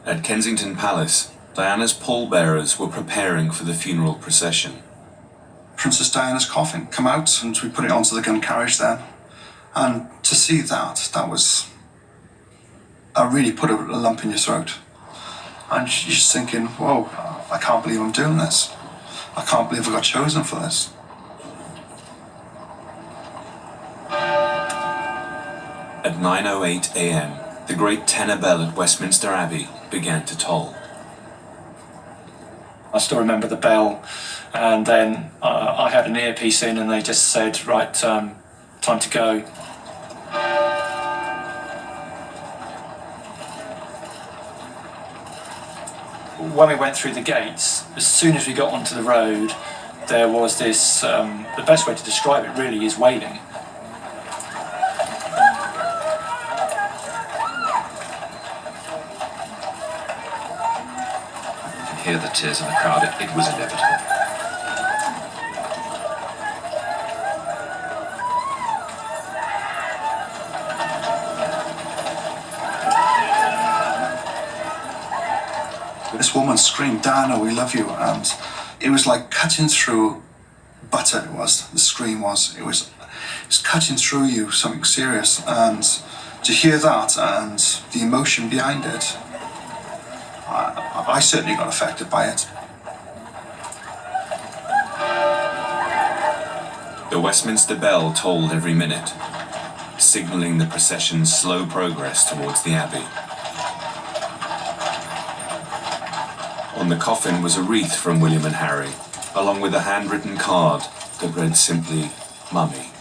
At Kensington Palace, Diana's pallbearers were preparing for the funeral procession. Princess Diana's coffin come out and we put it onto the gun carriage then. And to see that really put a lump in your throat. And you're just thinking, whoa, I can't believe I'm doing this. I can't believe I got chosen for this. At 9:08 a.m, the great tenor bell at Westminster Abbey began to toll. I still remember the bell, and then I had an earpiece in and they just said, right, time to go. When we went through the gates, as soon as we got onto the road, there was this, the best way to describe it really is wailing. Hear the tears in the crowd, it was inevitable. This woman screamed, "Diana, we love you," and it was like cutting through butter. The scream was. It was cutting through you, something serious, and to hear that and the emotion behind it, I certainly got affected by it. The Westminster bell tolled every minute, signalling the procession's slow progress towards the Abbey. On the coffin was a wreath from William and Harry, along with a handwritten card that read simply, "Mummy."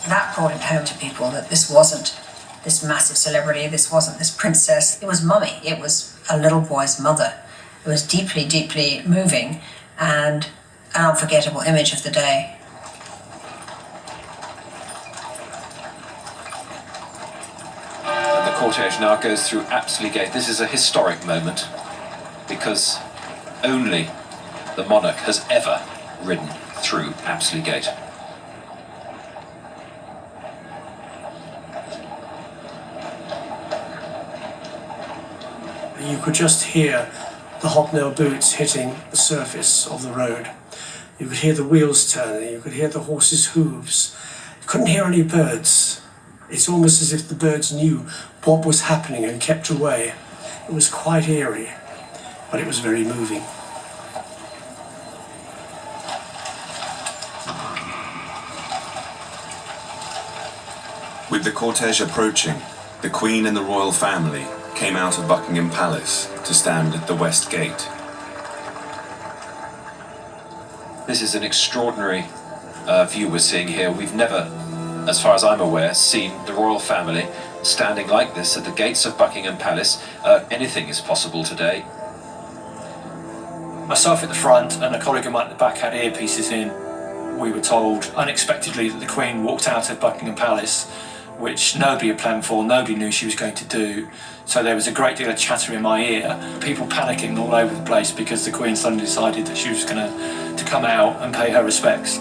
That brought it home to people that this wasn't this massive celebrity, this wasn't this princess, it was Mummy, it was a little boy's mother. It was deeply, deeply moving and an unforgettable image of the day. The cortege now goes through Apsley Gate. This is a historic moment because only the monarch has ever ridden through Apsley Gate. You could just hear the hobnail boots hitting the surface of the road. You could hear the wheels turning, you could hear the horses' hooves. You couldn't hear any birds. It's almost as if the birds knew what was happening and kept away. It was quite eerie, but it was very moving. With the cortege approaching, the Queen and the royal family came out of Buckingham Palace to stand at the West Gate. This is an extraordinary view we're seeing here. We've never, as far as I'm aware, seen the royal family standing like this at the gates of Buckingham Palace. Anything is possible today. Myself at the front and a colleague of mine at the back had earpieces in. We were told unexpectedly that the Queen walked out of Buckingham Palace, which nobody had planned for, nobody knew she was going to do. So there was a great deal of chatter in my ear, people panicking all over the place because the Queen suddenly decided that she was going to come out and pay her respects.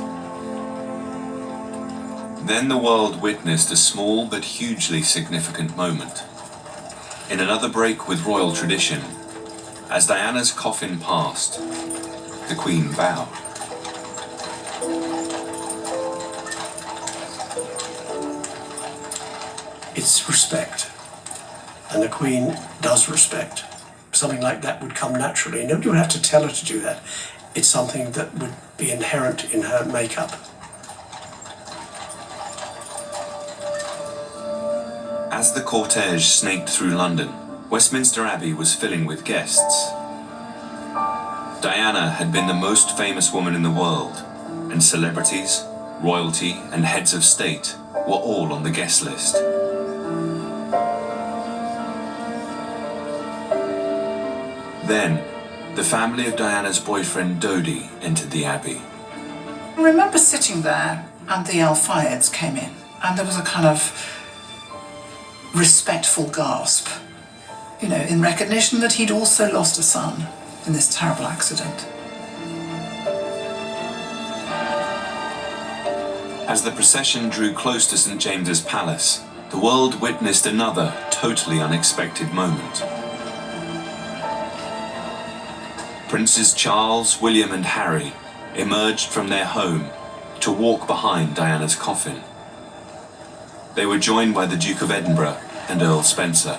Then the world witnessed a small but hugely significant moment. In another break with royal tradition, as Diana's coffin passed, the Queen bowed. It's respect, and the Queen does respect. Something like that would come naturally. Nobody would have to tell her to do that. It's something that would be inherent in her makeup. As the cortege snaked through London, Westminster Abbey was filling with guests. Diana had been the most famous woman in the world, and celebrities, royalty, and heads of state were all on the guest list. Then, the family of Diana's boyfriend Dodi entered the Abbey. I remember sitting there and the Al-Fayeds came in and there was a kind of respectful gasp, you know, in recognition that he'd also lost a son in this terrible accident. As the procession drew close to St. James's Palace, the world witnessed another totally unexpected moment. Princes Charles, William and Harry emerged from their home to walk behind Diana's coffin. They were joined by the Duke of Edinburgh and Earl Spencer.